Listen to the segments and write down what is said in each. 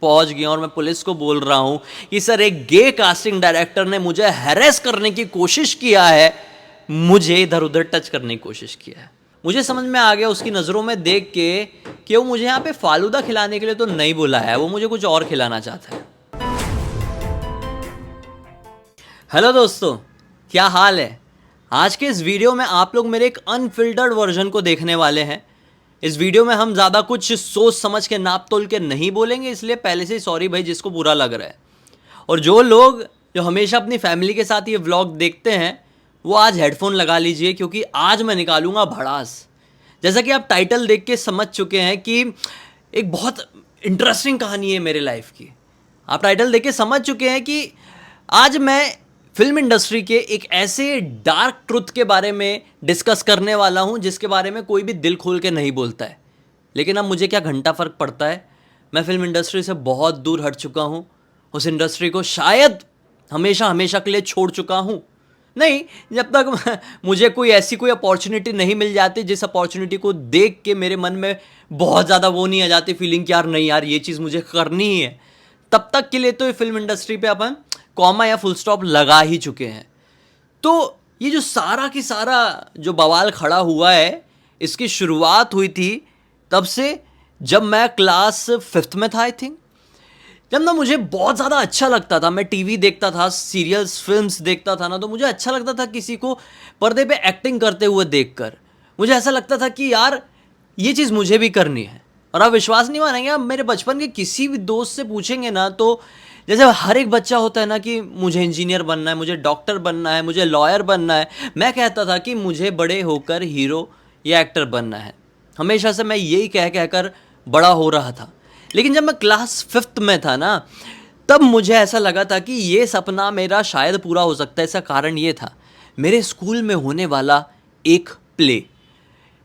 पहुंच गया और मैं पुलिस को बोल रहा हूं कि सर एक गे कास्टिंग डायरेक्टर ने मुझे हैरेस करने की कोशिश किया है, मुझे इधर उधर टच करने की कोशिश किया है। मुझे समझ में आ गया उसकी नज़रों में देख के कि वो मुझे यहाँ पे फालूदा खिलाने के लिए तो नहीं बुला है, वो मुझे कुछ और खिलाना चाहता है। हेलो दोस्तों, क्या हाल है? आज के इस वीडियो में आप लोग मेरे एक अनफिल्टर्ड वर्जन को देखने वाले हैं। इस वीडियो में हम ज़्यादा कुछ सोच समझ के नाप तोल के नहीं बोलेंगे, इसलिए पहले से ही सॉरी भाई जिसको बुरा लग रहा है। और जो लोग जो हमेशा अपनी फैमिली के साथ ये व्लॉग देखते हैं वो आज हेडफोन लगा लीजिए, क्योंकि आज मैं निकालूंगा भड़ास। जैसा कि आप टाइटल देख के समझ चुके हैं कि एक बहुत इंटरेस्टिंग कहानी है मेरे लाइफ की। आप टाइटल देख के समझ चुके हैं कि आज मैं फिल्म इंडस्ट्री के एक ऐसे डार्क ट्रुथ के बारे में डिस्कस करने वाला हूं जिसके बारे में कोई भी दिल खोल के नहीं बोलता है। लेकिन अब मुझे क्या घंटा फ़र्क पड़ता है, मैं फिल्म इंडस्ट्री से बहुत दूर हट चुका हूं। उस इंडस्ट्री को शायद हमेशा हमेशा के लिए छोड़ चुका हूं। नहीं, जब तक मुझे कोई ऐसी कोई अपॉर्चुनिटी नहीं मिल जाती जिस अपॉर्चुनिटी को देख के मेरे मन में बहुत ज़्यादा वो नहीं आ जाती फीलिंग कि यार नहीं यार ये चीज़ मुझे करनी ही है, तब तक के लिए तो ये फिल्म इंडस्ट्री पे अपन कॉमा या फुल स्टॉप लगा ही चुके हैं। तो ये जो सारा की सारा जो बवाल खड़ा हुआ है, इसकी शुरुआत हुई थी तब से जब मैं क्लास 5th में था आई थिंक। जब ना मुझे बहुत ज़्यादा अच्छा लगता था, मैं टीवी देखता था, सीरियल्स फिल्म्स देखता था ना, तो मुझे अच्छा लगता था किसी को पर्दे पे एक्टिंग करते हुए देखकर। मुझे ऐसा लगता था कि यार ये चीज़ मुझे भी करनी है। और आप विश्वास नहीं मानेंगे, आप मेरे बचपन के किसी भी दोस्त से पूछेंगे ना, तो जैसे हर एक बच्चा होता है ना कि मुझे इंजीनियर बनना है, मुझे डॉक्टर बनना है, मुझे लॉयर बनना है, मैं कहता था कि मुझे बड़े होकर हीरो या एक्टर बनना है। हमेशा से मैं यही कह कर बड़ा हो रहा था। लेकिन जब मैं क्लास 5th में था ना, तब मुझे ऐसा लगा था कि ये सपना मेरा शायद पूरा हो सकता है। इसका कारण ये था, मेरे स्कूल में होने वाला एक प्ले।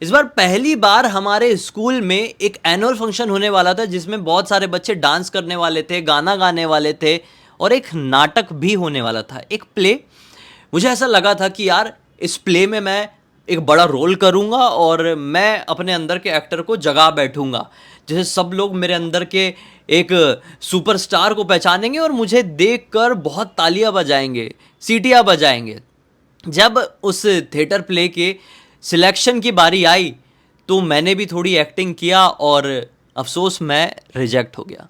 इस बार पहली बार हमारे स्कूल में एक एनुअल फंक्शन होने वाला था जिसमें बहुत सारे बच्चे डांस करने वाले थे, गाना गाने वाले थे और एक नाटक भी होने वाला था, एक प्ले। मुझे ऐसा लगा था कि यार इस प्ले में मैं एक बड़ा रोल करूंगा और मैं अपने अंदर के एक्टर को जगा बैठूंगा, जैसे सब लोग मेरे अंदर के एक सुपरस्टार को पहचानेंगे और मुझे देखकर बहुत तालियां बजाएंगे, सीटियां बजाएंगे। जब उस थिएटर प्ले के सिलेक्शन की बारी आई तो मैंने भी थोड़ी एक्टिंग किया और अफसोस मैं रिजेक्ट हो गया।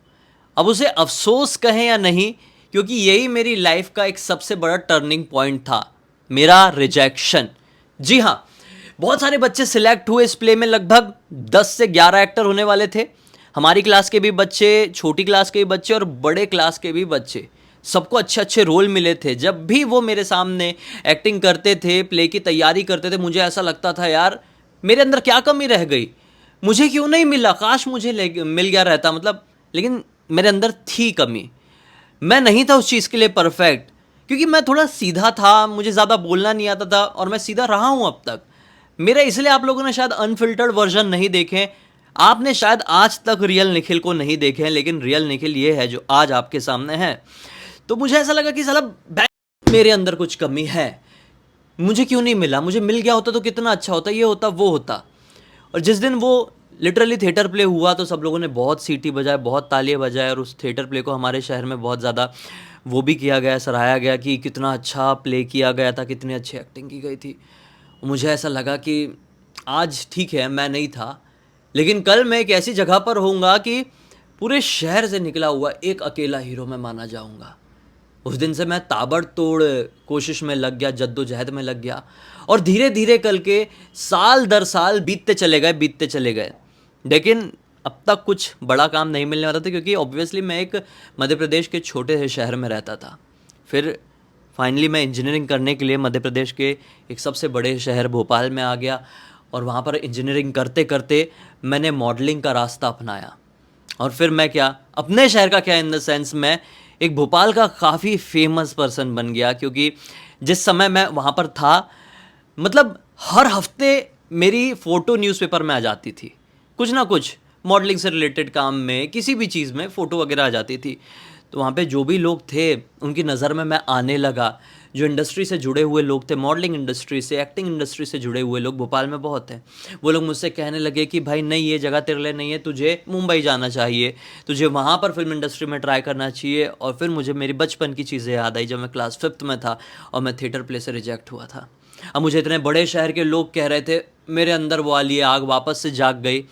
अब उसे अफसोस कहें या नहीं, क्योंकि यही मेरी लाइफ का एक सबसे बड़ा टर्निंग पॉइंट था, मेरा रिजेक्शन। जी हाँ, बहुत सारे बच्चे सिलेक्ट हुए इस प्ले में, लगभग 10 से 11 एक्टर होने वाले थे। हमारी क्लास के भी बच्चे, छोटी क्लास के भी बच्चे और बड़े क्लास के भी बच्चे, सबको अच्छे अच्छे रोल मिले थे। जब भी वो मेरे सामने एक्टिंग करते थे, प्ले की तैयारी करते थे, मुझे ऐसा लगता था यार मेरे अंदर क्या कमी रह गई, मुझे क्यों नहीं मिला, काश मुझे मिल गया रहता, मतलब। लेकिन मेरे अंदर थी कमी, मैं नहीं था उस चीज़ के लिए परफेक्ट, क्योंकि मैं थोड़ा सीधा था, मुझे ज़्यादा बोलना नहीं आता था और मैं सीधा रहा हूँ अब तक। मेरा इसलिए आप लोगों ने शायद अनफिल्टर्ड वर्जन नहीं देखे, आपने शायद आज तक रियल निखिल को नहीं देखे हैं, लेकिन रियल निखिल ये है जो आज आपके सामने है। तो मुझे ऐसा लगा कि साला मेरे अंदर कुछ कमी है, मुझे क्यों नहीं मिला, मुझे मिल गया होता तो कितना अच्छा होता, ये होता वो होता। और जिस दिन वो लिटरली थिएटर प्ले हुआ तो सब लोगों ने बहुत सीटी बजाए, बहुत तालियां बजाए और उस थिएटर प्ले को हमारे शहर में बहुत ज़्यादा वो भी किया गया, सराहा गया कि कितना अच्छा प्ले किया गया था, कितनी अच्छी एक्टिंग की गई थी। मुझे ऐसा लगा कि आज ठीक है मैं नहीं था, लेकिन कल मैं एक ऐसी जगह पर होऊंगा कि पूरे शहर से निकला हुआ एक अकेला हीरो मैं माना जाऊंगा। उस दिन से मैं ताबड़तोड़ कोशिश में लग गया, जद्दोजहद में लग गया और धीरे धीरे करके साल दर साल बीतते चले गए। लेकिन अब तक कुछ बड़ा काम नहीं मिलने वाला था, क्योंकि ऑब्वियसली मैं एक मध्य प्रदेश के छोटे से शहर में रहता था। फिर फाइनली मैं इंजीनियरिंग करने के लिए मध्य प्रदेश के एक सबसे बड़े शहर भोपाल में आ गया और वहाँ पर इंजीनियरिंग करते करते मैंने मॉडलिंग का रास्ता अपनाया। और फिर मैं क्या, अपने शहर का क्या, इन द सेंस मैं एक भोपाल का काफ़ी फेमस पर्सन बन गया, क्योंकि जिस समय मैं वहाँ पर था, मतलब हर हफ्ते मेरी फ़ोटो न्यूज़पेपर में आ जाती थी, कुछ ना कुछ मॉडलिंग से रिलेटेड काम में, किसी भी चीज़ में फ़ोटो वगैरह आ जाती थी। तो वहाँ पे जो भी लोग थे उनकी नज़र में मैं आने लगा। जो इंडस्ट्री से जुड़े हुए लोग थे, मॉडलिंग इंडस्ट्री से, एक्टिंग इंडस्ट्री से जुड़े हुए लोग भोपाल में बहुत हैं। वो लोग मुझसे कहने लगे कि भाई नहीं, ये जगह तेरे लिए नहीं है, तुझे मुंबई जाना चाहिए, तुझे वहाँ पर फिल्म इंडस्ट्री में ट्राई करना चाहिए। और फिर मुझे मेरी बचपन की चीज़ें याद आई जब मैं क्लास 5th में था और मैं थिएटर प्ले से रिजेक्ट हुआ था। अब मुझे इतने बड़े शहर के लोग कह रहे थे, मेरे अंदर वो वाली आग वापस से जाग गई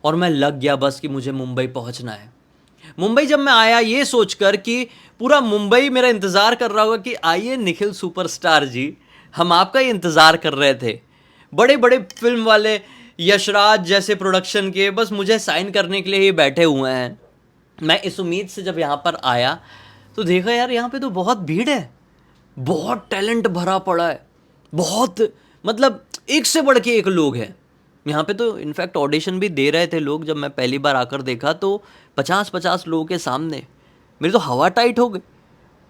और मैं लग गया बस कि मुझे मुंबई पहुंचना है। मुंबई जब मैं आया ये सोचकर कि पूरा मुंबई मेरा इंतज़ार कर रहा होगा कि आइए निखिल सुपरस्टार जी, हम आपका ही इंतज़ार कर रहे थे। बड़े बड़े फिल्म वाले यशराज जैसे प्रोडक्शन के बस मुझे साइन करने के लिए ही बैठे हुए हैं। मैं इस उम्मीद से जब यहाँ पर आया तो देखा यार यहाँ पे तो बहुत भीड़ है, बहुत टैलेंट भरा पड़ा है, बहुत मतलब एक से बढ़ के एक लोग हैं यहाँ पे। तो इनफैक्ट ऑडिशन भी दे रहे थे लोग। जब मैं पहली बार आकर देखा तो 50-50 लोगों के सामने मेरी तो हवा टाइट हो गई।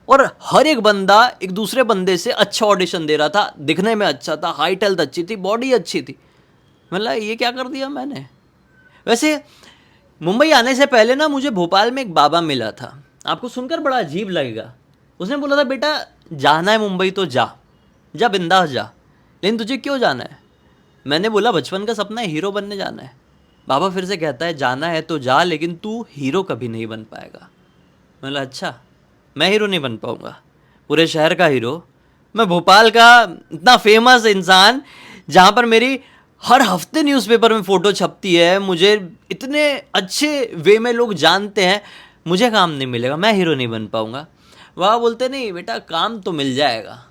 और हर एक बंदा एक दूसरे बंदे से अच्छा ऑडिशन दे रहा था, दिखने में अच्छा था, हाइट हेल्थ अच्छी थी, बॉडी अच्छी थी। मतलब ये क्या कर दिया मैंने। वैसे मुंबई आने से पहले ना मुझे भोपाल में एक बाबा मिला था, आपको सुनकर बड़ा अजीब लगेगा। उसने बोला था बेटा जाना है मुंबई तो जा, जा बिंदास जा, लेकिन तुझे क्यों जाना है। मैंने बोला बचपन का सपना है, हीरो बनने जाना है। बाबा फिर से कहता है जाना है तो जा, लेकिन तू हीरो कभी नहीं बन पाएगा। मैं बोला अच्छा, मैं हीरो नहीं बन पाऊँगा, पूरे शहर का हीरो, मैं भोपाल का इतना फेमस इंसान जहाँ पर मेरी हर हफ्ते न्यूज़पेपर में फ़ोटो छपती है, मुझे इतने अच्छे वे में लोग जानते हैं, मुझे काम नहीं मिलेगा, मैं हीरो नहीं बन पाऊँगा। वह बोलते नहीं बेटा काम तो मिल जाएगा,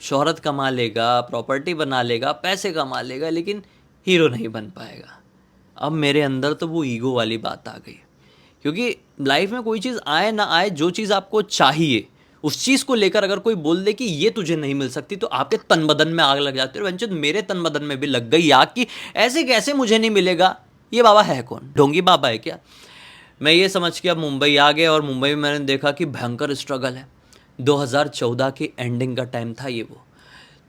शोहरत कमा लेगा, प्रॉपर्टी बना लेगा, पैसे कमा लेगा, लेकिन हीरो नहीं बन पाएगा। अब मेरे अंदर तो वो ईगो वाली बात आ गई, क्योंकि लाइफ में कोई चीज़ आए ना आए, जो चीज़ आपको चाहिए उस चीज़ को लेकर अगर कोई बोल दे कि ये तुझे नहीं मिल सकती तो आपके तन बदन में आग लग जाती है। वंचित मेरे तन बदन में भी लग गई आग कि ऐसे कैसे मुझे नहीं मिलेगा, ये बाबा है कौन, ढोंगी बाबा है क्या। मैं ये समझ के अब मुंबई आ गया और मुंबई में मैंने देखा कि भयंकर स्ट्रगल है। 2014 की एंडिंग का टाइम था ये वो।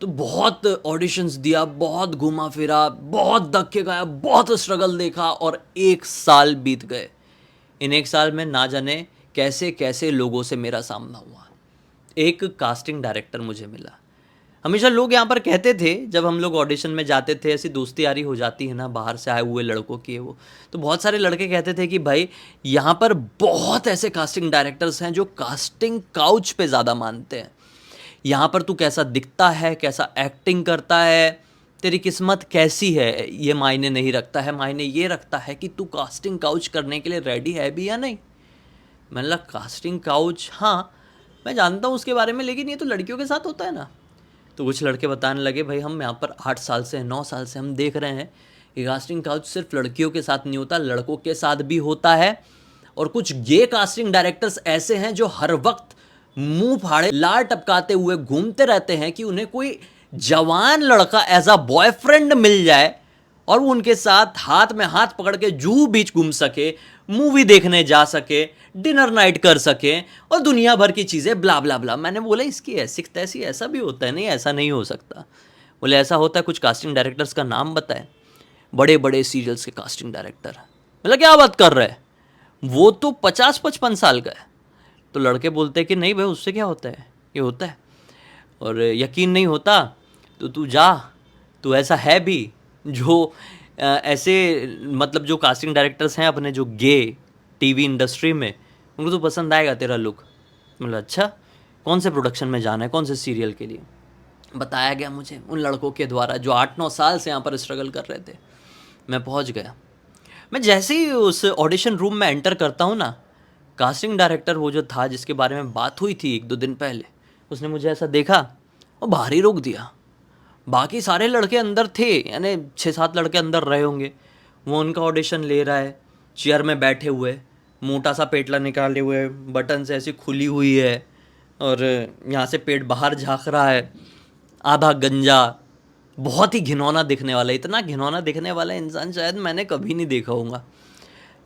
तो बहुत ऑडिशंस दिया, बहुत घूमा फिरा, बहुत धक्के खाया, बहुत स्ट्रगल देखा और 1 साल बीत गए। इन 1 साल में ना जाने कैसे कैसे लोगों से मेरा सामना हुआ। एक कास्टिंग डायरेक्टर मुझे मिला। हमेशा लोग यहाँ पर कहते थे जब हम लोग ऑडिशन में जाते थे, ऐसी दोस्ती यारी हो जाती है ना बाहर से आए हुए लड़कों की, वो तो बहुत सारे लड़के कहते थे कि भाई यहाँ पर बहुत ऐसे कास्टिंग डायरेक्टर्स हैं जो कास्टिंग काउच पे ज़्यादा मानते हैं। यहाँ पर तू कैसा दिखता है, कैसा एक्टिंग करता है, तेरी किस्मत कैसी है, ये मायने नहीं रखता है, मायने ये रखता है कि तू कास्टिंग काउच करने के लिए रेडी है भी या नहीं। मैंने लगा कास्टिंग काउच, हाँ मैं जानता हूँ उसके बारे में, लेकिन ये तो लड़कियों के साथ होता है ना। तो कुछ लड़के बताने लगे भाई हम यहाँ पर 8 साल से 9 साल से हम देख रहे हैं कि कास्टिंग काउच सिर्फ लड़कियों के साथ नहीं होता, लड़कों के साथ भी होता है। और कुछ गे कास्टिंग डायरेक्टर्स ऐसे हैं जो हर वक्त मुंह फाड़े लार टपकाते हुए घूमते रहते हैं कि उन्हें कोई जवान लड़का एज अ बॉयफ्रेंड मिल जाए और वो उनके साथ हाथ में हाथ पकड़ के जूहू बीच घूम सके, मूवी देखने जा सके, डिनर नाइट कर सके और दुनिया भर की चीज़ें ब्ला ब्ला ब्ला। मैंने बोला इसकी ऐसी तैसी ऐसा भी होता है, नहीं ऐसा नहीं हो सकता। बोले ऐसा होता है, कुछ कास्टिंग डायरेक्टर्स का नाम बताए, बड़े बड़े सीरियल्स के कास्टिंग डायरेक्टर। मतलब क्या बात कर रहे हैं, वो तो 50-55 साल का है। तो लड़के बोलते हैं कि नहीं भाई उससे क्या होता है, ये होता है। और यकीन नहीं होता तो तू जा, तू ऐसा है भी जो ऐसे मतलब जो कास्टिंग डायरेक्टर्स हैं अपने जो गे टीवी इंडस्ट्री में, उनको तो पसंद आएगा तेरा लुक। मतलब अच्छा कौन से प्रोडक्शन में जाना है, कौन से सीरियल के लिए। बताया गया मुझे उन लड़कों के द्वारा जो 8-9 साल से यहाँ पर स्ट्रगल कर रहे थे। मैं पहुँच गया। मैं जैसे ही उस ऑडिशन रूम में एंटर करता हूँ ना, कास्टिंग डायरेक्टर वो जो था जिसके बारे में बात हुई थी 1-2 दिन पहले, उसने मुझे ऐसा देखा और बाहर ही रोक दिया। बाकी सारे लड़के अंदर थे, यानी 6-7 लड़के अंदर रहे होंगे। वो उनका ऑडिशन ले रहा है, चेयर में बैठे हुए, मोटा सा पेटला निकाले हुए, बटन से ऐसी खुली हुई है और यहाँ से पेट बाहर झाँक रहा है, आधा गंजा, बहुत ही घिनौना दिखने वाला। इतना घिनौना दिखने वाला इंसान शायद मैंने कभी नहीं देखा होगा।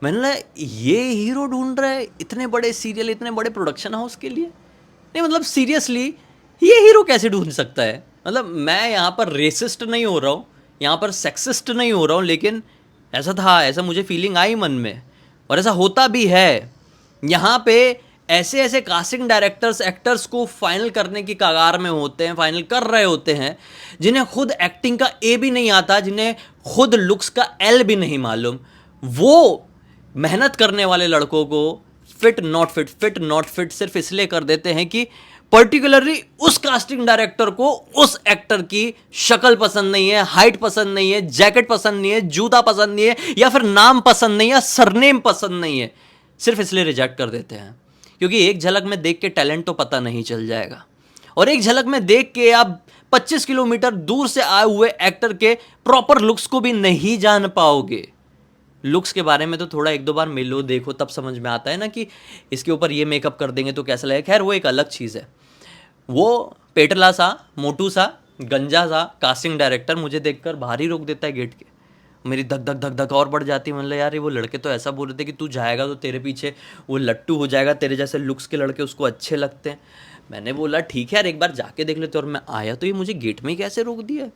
मैंने बोला ये हीरो ढूंढ रहा है इतने बड़े सीरियल, इतने बड़े प्रोडक्शन हाउस के लिए। नहीं मतलब सीरियसली ये हीरो कैसे ढूंढ सकता है। मतलब मैं यहाँ पर रेसिस्ट नहीं हो रहा हूँ, यहाँ पर सेक्सिस्ट नहीं हो रहा हूँ, लेकिन ऐसा था, ऐसा मुझे फीलिंग आई मन में और ऐसा होता भी है। यहाँ पे ऐसे ऐसे कास्टिंग डायरेक्टर्स एक्टर्स को फाइनल करने की कगार में होते हैं, फाइनल कर रहे होते हैं, जिन्हें खुद एक्टिंग का ए भी नहीं आता, जिन्हें खुद लुक्स का एल भी नहीं मालूम, वो मेहनत करने वाले लड़कों को फिट नॉट फिट सिर्फ इसलिए कर देते हैं कि पर्टिकुलरली उस कास्टिंग डायरेक्टर को उस एक्टर की शक्ल पसंद नहीं है, हाइट पसंद नहीं है, जैकेट पसंद नहीं है, जूता पसंद नहीं है, या फिर नाम पसंद नहीं है, सरनेम पसंद नहीं है, सिर्फ इसलिए रिजेक्ट कर देते हैं। क्योंकि एक झलक में देख के टैलेंट तो पता नहीं चल जाएगा, और एक झलक में देख के आप 25 किलोमीटर दूर से आए हुए एक्टर के प्रॉपर लुक्स को भी नहीं जान पाओगे। लुक्स के बारे में तो थोड़ा एक दो बार मिलो देखो तब समझ में आता है ना कि इसके ऊपर ये मेकअप कर देंगे तो कैसा लगेगा। खैर वो एक अलग चीज़ है। वो पेटला सा, मोटू सा, गंजा सा कास्टिंग डायरेक्टर मुझे देखकर बाहर ही रोक देता है गेट के। मेरी धक धक धक धक और बढ़ जाती है। मतलब यार ये वो लड़के तो ऐसा बोल रहे थे कि तू जाएगा तो तेरे पीछे वो लट्टू हो जाएगा, तेरे जैसे लुक्स के लड़के उसको अच्छे लगते हैं। मैंने बोला ठीक है यार एक बार जाके देख लेते, और मैं आया तो ये मुझे गेट में ही कैसे रोक दिया।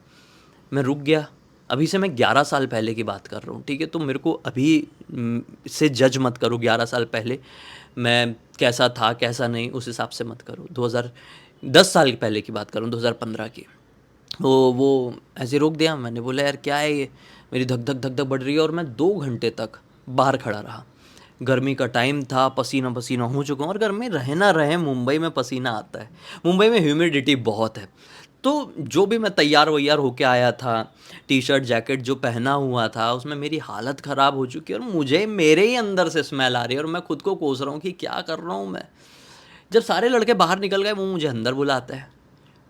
मैं रुक गया। अभी से मैं 11 साल पहले की बात कर रहा हूँ, ठीक है। तो मेरे को अभी से जज मत करो, 11 साल पहले मैं कैसा था कैसा नहीं उस हिसाब से मत करो। 2010 साल पहले की बात करूँ, 2015 की। वो ऐसे रोक दिया। मैंने बोला यार क्या है ये, मेरी धक धक धक धक बढ़ रही है। और मैं 2 घंटे तक बाहर खड़ा रहा। गर्मी का टाइम था, पसीना पसीना हो चुका हूँ, और गर्मी रहे ना रहे मुंबई में पसीना आता है, मुंबई में ह्यूमिडिटी बहुत है। तो जो भी मैं तैयार वैयार होके आया था, टी शर्ट जैकेट जो पहना हुआ था, उसमें मेरी हालत ख़राब हो चुकी है, और मुझे मेरे ही अंदर से स्मेल आ रही है, और मैं खुद को कोस रहा हूँ कि क्या कर रहा हूँ मैं। जब सारे लड़के बाहर निकल गए, वो मुझे अंदर बुलाता है,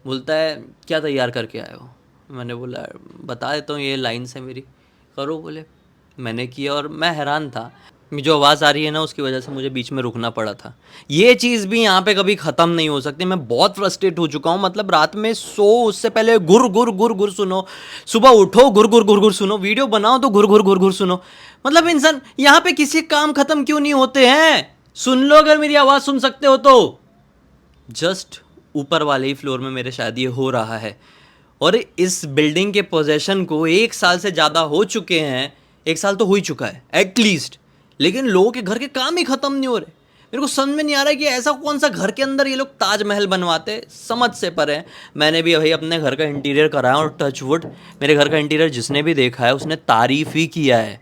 बोलता है क्या तैयार करके आए हो। मैंने बोला बता देता हूँ, ये लाइन्स है मेरी, करो। बोले मैंने किया, और मैं हैरान था। जो आवाज़ आ रही है ना उसकी वजह से मुझे बीच में रुकना पड़ा था। ये चीज़ भी यहाँ पे कभी ख़त्म नहीं हो सकती। मैं बहुत फ्रस्ट्रेट हो चुका हूँ। मतलब रात में सो उससे पहले गुर गुर गुर गुर सुनो, सुबह उठो गुर गुर गुर गुर सुनो, वीडियो बनाओ तो गुर गुर गुर गुर सुनो। मतलब इंसान यहाँ पे किसी काम ख़त्म क्यों नहीं होते हैं। सुन लो अगर मेरी आवाज़ सुन सकते हो तो। जस्ट ऊपर वाले ही फ्लोर में मेरे शायद ये हो रहा है, और इस बिल्डिंग के पोजेशन को 1 साल से ज़्यादा हो चुके हैं। 1 साल तो हो ही चुका है एटलीस्ट, लेकिन लोगों के घर के काम ही ख़त्म नहीं हो रहे। मेरे को समझ में नहीं आ रहा है कि ऐसा कौन सा घर के अंदर ये लोग ताजमहल बनवाते, समझ से परे हैं। मैंने भी भाई अपने घर का इंटीरियर कराया, और टचवुड मेरे घर का इंटीरियर जिसने भी देखा है उसने तारीफ़ ही किया है।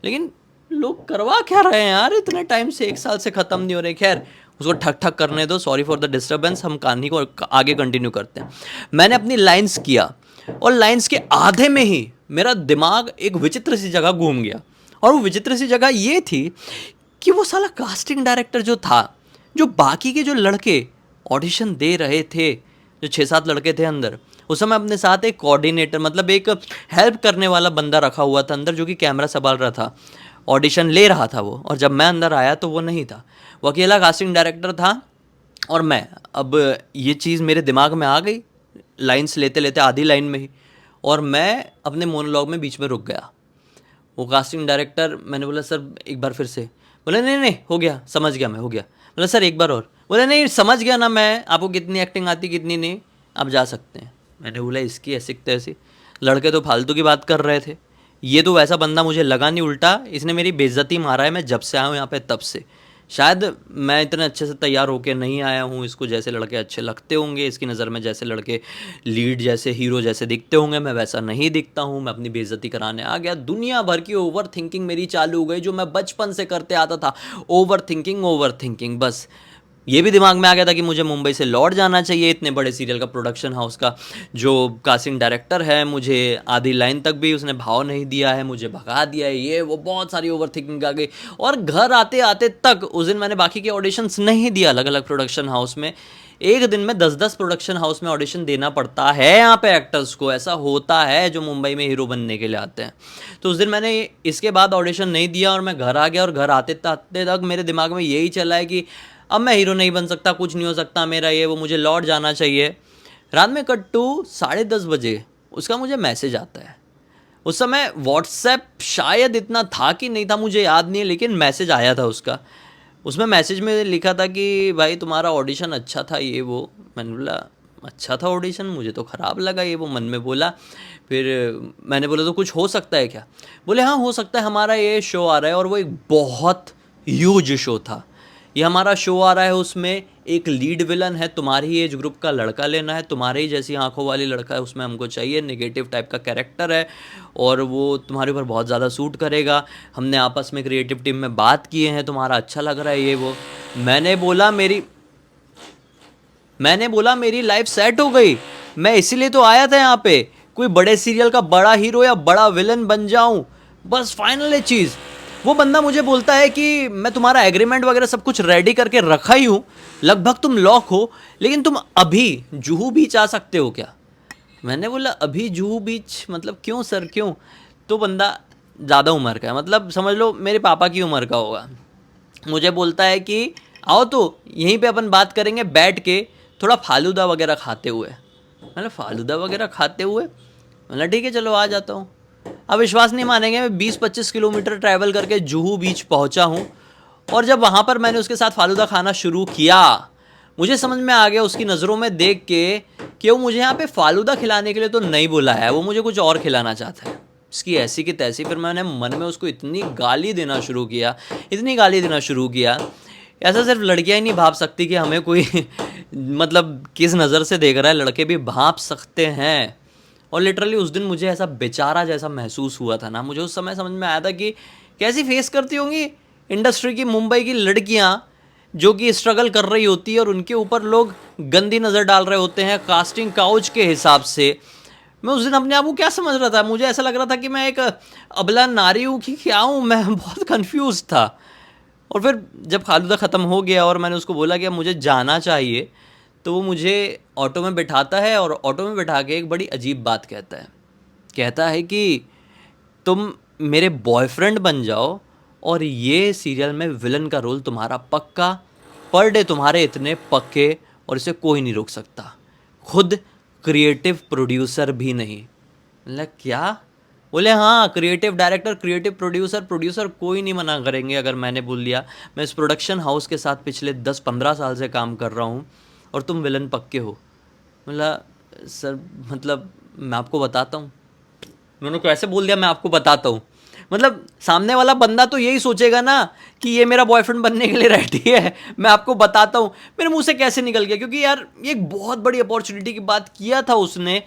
लेकिन लोग करवा क्या रहे हैं यार, इतने टाइम से 1 साल से ख़त्म नहीं हो रहे। खैर उसको ठक ठक करने दो, सॉरी फॉर द डिस्टर्बेंस। हम कहानी को आगे कंटिन्यू करते हैं। मैंने अपनी लाइन्स किया, और लाइन्स के आधे में ही मेरा दिमाग एक विचित्र सी जगह घूम गया। और वो विचित्र सी जगह ये थी कि वो साला कास्टिंग डायरेक्टर जो था, जो बाकी के जो लड़के ऑडिशन दे रहे थे, जो 6-7 लड़के थे अंदर, उस समय अपने साथ एक कोऑर्डिनेटर, मतलब एक हेल्प करने वाला बंदा रखा हुआ था अंदर, जो कि कैमरा संभाल रहा था, ऑडिशन ले रहा था वो। और जब मैं अंदर आया तो वो नहीं था, वो अकेला कास्टिंग डायरेक्टर था और मैं। अब ये चीज़ मेरे दिमाग में आ गई लाइन्स लेते लेते आधी लाइन में ही, और मैं अपने मोनोलॉग में बीच में रुक गया। वो कास्टिंग डायरेक्टर, मैंने बोला सर एक बार फिर से। बोले नहीं नहीं हो गया, समझ गया मैं, हो गया। बोला सर एक बार और। बोले नहीं समझ गया ना मैं, आपको कितनी एक्टिंग आती कितनी नहीं, आप जा सकते हैं। मैंने बोला इसकी ऐसी तैसी, लड़के तो फालतू की बात कर रहे थे, ये तो वैसा बंदा मुझे लगा नहीं, उल्टा इसने मेरी बेइज्जती मारा है। मैं जब से आया हूँ यहाँ पे तब से, शायद मैं इतने अच्छे से तैयार होकर नहीं आया हूँ, इसको जैसे लड़के अच्छे लगते होंगे, इसकी नज़र में जैसे लड़के लीड जैसे हीरो जैसे दिखते होंगे, मैं वैसा नहीं दिखता हूँ। मैं अपनी बेइज्जती कराने आ गया। दुनिया भर की ओवर थिंकिंग मेरी चालू हो गई, जो मैं बचपन से करते आता था। ओवर थिंकिंग बस। ये भी दिमाग में आ गया था कि मुझे मुंबई से लौट जाना चाहिए। इतने बड़े सीरियल का प्रोडक्शन हाउस का जो कास्टिंग डायरेक्टर है, मुझे आधी लाइन तक भी उसने भाव नहीं दिया है, मुझे भगा दिया है, ये वो बहुत सारी ओवर थिंकिंग आ गई। और घर आते आते तक उस दिन मैंने बाकी के ऑडिशंस नहीं दिया अलग अलग प्रोडक्शन हाउस में। एक दिन में 10-10 प्रोडक्शन हाउस में ऑडिशन देना पड़ता है यहाँ पे एक्टर्स को, ऐसा होता है जो मुंबई में हीरो बनने के लिए आते हैं। तो उस दिन मैंने इसके बाद ऑडिशन नहीं दिया और मैं घर आ गया। और घर आते आते तक मेरे दिमाग में यही चला है कि अब मैं हीरो नहीं बन सकता, कुछ नहीं हो सकता मेरा, ये वो, मुझे लौट जाना चाहिए। रात में कट्टू 10:30 बजे उसका मुझे मैसेज आता है। उस समय व्हाट्सएप शायद इतना था कि नहीं था, मुझे याद नहीं है, लेकिन मैसेज आया था उसका। उसमें मैसेज में लिखा था कि भाई तुम्हारा ऑडिशन अच्छा था, ये वो। मैंने बोला अच्छा था ऑडिशन, मुझे तो ख़राब लगा, ये वो मन में बोला। फिर मैंने बोला तो कुछ हो सकता है क्या? बोले हाँ हो सकता है, हमारा ये शो आ रहा है। और वो एक बहुत ह्यूज शो था, ये हमारा शो आ रहा है, उसमें एक लीड विलन है, तुम्हारी एज ग्रुप का लड़का लेना है, तुम्हारे ही जैसी आंखों वाली लड़का है उसमें हमको चाहिए, नेगेटिव टाइप का कैरेक्टर है और वो तुम्हारे ऊपर बहुत ज़्यादा सूट करेगा। हमने आपस में क्रिएटिव टीम में बात किए हैं, तुम्हारा अच्छा लग रहा है ये वो। मैंने बोला मेरी लाइफ सेट हो गई, मैं इसीलिए तो आया था यहाँ पे, कोई बड़े सीरियल का बड़ा हीरो या बड़ा विलन बन जाऊं, बस फाइनल है चीज़। वो बंदा मुझे बोलता है कि मैं तुम्हारा एग्रीमेंट वगैरह सब कुछ रेडी करके रखा ही हूँ, लगभग तुम लॉक हो, लेकिन तुम अभी जुहू बीच आ सकते हो क्या? मैंने बोला अभी जुहू बीच मतलब क्यों सर, क्यों? तो बंदा ज़्यादा उम्र का है, मतलब समझ लो मेरे पापा की उम्र का होगा। मुझे बोलता है कि आओ तो यहीं पे अपन बात करेंगे बैठ के, थोड़ा फालूदा वगैरह खाते हुए। मतलब फालूदा वगैरह खाते हुए, मतलब ठीक है चलो आ जाता हूँ। अब विश्वास नहीं मानेंगे, मैं 20-25 किलोमीटर ट्रैवल करके जुहू बीच पहुँचा हूँ और जब वहाँ पर मैंने उसके साथ फालूदा खाना शुरू किया, मुझे समझ में आ गया उसकी नज़रों में देख के कि वो मुझे यहाँ पे फालूदा खिलाने के लिए तो नहीं बुलाया है, वो मुझे कुछ और खिलाना चाहता है। इसकी ऐसी की तैसी। फिर मैंने मन में उसको इतनी गाली देना शुरू किया, ऐसा सिर्फ लड़कियां ही नहीं भाप सकती कि हमें कोई मतलब किस नज़र से देख रहा है, लड़के भी भाप सकते हैं। और लिटरली उस दिन मुझे ऐसा बेचारा जैसा महसूस हुआ था ना, मुझे उस समय समझ में आया था कि कैसी फेस करती होंगी इंडस्ट्री की मुंबई की लड़कियां जो कि स्ट्रगल कर रही होती है और उनके ऊपर लोग गंदी नज़र डाल रहे होते हैं कास्टिंग काउच के हिसाब से। मैं उस दिन अपने आप को क्या समझ रहा था, मुझे ऐसा लग रहा था कि मैं एक अबला नारी हूँ कि क्या हूँ, मैं बहुत कंफ्यूज था। और फिर जब फालूदा ख़त्म हो गया और मैंने उसको बोला कि अब मुझे जाना चाहिए, तो वो मुझे ऑटो में बिठाता है और ऑटो में बिठा के एक बड़ी अजीब बात कहता है कि तुम मेरे बॉयफ्रेंड बन जाओ और ये सीरियल में विलन का रोल तुम्हारा पक्का, पर डे तुम्हारे इतने पक्के और इसे कोई नहीं रोक सकता, खुद क्रिएटिव प्रोड्यूसर भी नहीं। मतलब क्या? बोले हाँ, क्रिएटिव डायरेक्टर, क्रिएटिव प्रोड्यूसर कोई नहीं मना करेंगे अगर मैंने बोल दिया। मैं इस प्रोडक्शन हाउस के साथ पिछले 10-15 साल से काम कर रहा हूँ और तुम विलन पक्के हो। मतलब सर, मतलब मैं आपको बताता हूँ। उन्होंने कैसे बोल दिया मैं आपको बताता हूँ, मतलब सामने वाला बंदा तो यही सोचेगा ना कि ये मेरा बॉयफ्रेंड बनने के लिए रेडी है, मैं आपको बताता हूँ। मेरे मुंह से कैसे निकल गया, क्योंकि यार ये एक बहुत बड़ी अपॉर्चुनिटी की बात किया था उसने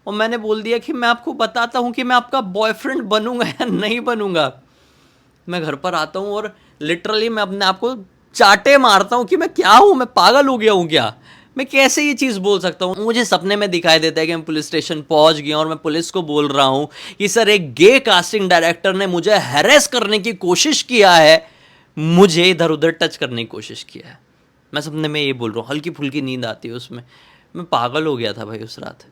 और मैंने बोल दिया कि मैं आपको बताता हूँ कि मैं आपका बॉयफ्रेंड बनूंगा या नहीं बनूंगा। मैं घर पर आता हूँ और लिटरली मैं अपने आप को चाटे मारता हूँ कि मैं क्या हूँ, मैं पागल हो गया हूँ क्या, मैं कैसे ये चीज़ बोल सकता हूँ। मुझे सपने में दिखाई देता है कि मैं पुलिस स्टेशन पहुँच गया और मैं पुलिस को बोल रहा हूँ कि सर एक गे कास्टिंग डायरेक्टर ने मुझे हैरेस करने की कोशिश किया है, मुझे इधर उधर टच करने की कोशिश किया है। मैं सपने में ये बोल रहा हूँ, हल्की फुल्की नींद आती है उसमें। मैं पागल हो गया था भाई उस रात।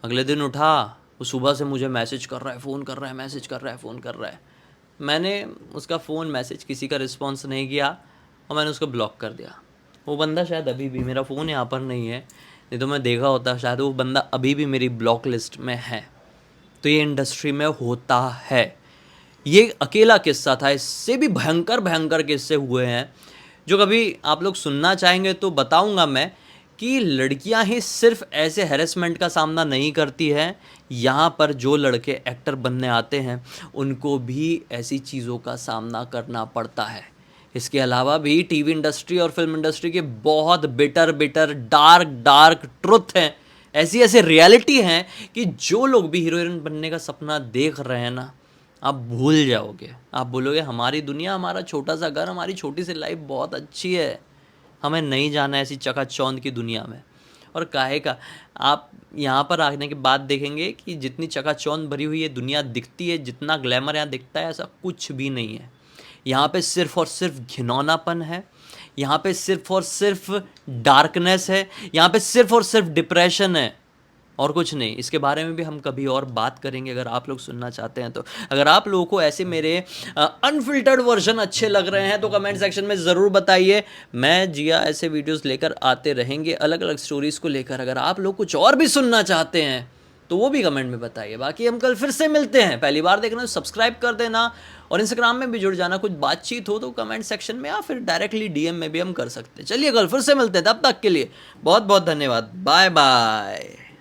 अगले दिन उठा, वो सुबह से मुझे मैसेज कर रहा है, फ़ोन कर रहा है, मैसेज कर रहा है, फ़ोन कर रहा है। मैंने उसका फ़ोन मैसेज किसी का रिस्पॉन्स नहीं किया और मैंने उसको ब्लॉक कर दिया। वो बंदा शायद अभी भी, मेरा फ़ोन यहाँ पर नहीं है, नहीं तो मैं देखा होता, शायद वो बंदा अभी भी मेरी ब्लॉक लिस्ट में है। तो ये इंडस्ट्री में होता है। ये अकेला किस्सा था, इससे भी भयंकर भयंकर किस्से हुए हैं जो कभी आप लोग सुनना चाहेंगे तो बताऊंगा मैं कि लड़कियां ही सिर्फ ऐसे हैरेसमेंट का सामना नहीं करती हैं, यहाँ पर जो लड़के एक्टर बनने आते हैं उनको भी ऐसी चीज़ों का सामना करना पड़ता है। इसके अलावा भी टीवी इंडस्ट्री और फिल्म इंडस्ट्री के बहुत बिटर डार्क ट्रुथ हैं, ऐसी ऐसी रियलिटी हैं कि जो लोग भी हीरो हीरोइन बनने का सपना देख रहे हैं ना, आप भूल जाओगे। आप बोलोगे हमारी दुनिया, हमारा छोटा सा घर, हमारी छोटी सी लाइफ बहुत अच्छी है, हमें नहीं जाना ऐसी चकाचौंध की दुनिया में। और काहे का, आप यहाँ पर आने के बाद देखेंगे कि जितनी चकाचौंध भरी हुई ये दुनिया दिखती है, जितना ग्लैमर यहाँ दिखता है, ऐसा कुछ भी नहीं है। यहाँ पे सिर्फ और सिर्फ घिनौनापन है, यहाँ पे सिर्फ और सिर्फ डार्कनेस है, यहाँ पे सिर्फ और सिर्फ डिप्रेशन है और कुछ नहीं। इसके बारे में भी हम कभी और बात करेंगे अगर आप लोग सुनना चाहते हैं तो। अगर आप लोगों को ऐसे मेरे अनफिल्टर्ड वर्जन अच्छे लग रहे हैं तो कमेंट सेक्शन में ज़रूर बताइए। मैं जिया ऐसे वीडियोस लेकर आते रहेंगे अलग अलग स्टोरीज़ को लेकर। अगर आप लोग कुछ और भी सुनना चाहते हैं तो वो भी कमेंट में बताइए। बाकी हम कल फिर से मिलते हैं। पहली बार देखना तो सब्सक्राइब कर देना और इंस्टाग्राम में भी जुड़ जाना। कुछ बातचीत हो तो कमेंट सेक्शन में या फिर डायरेक्टली डीएम में भी हम कर सकते हैं। चलिए कल फिर से मिलते हैं, तब तक के लिए बहुत बहुत धन्यवाद। Bye bye.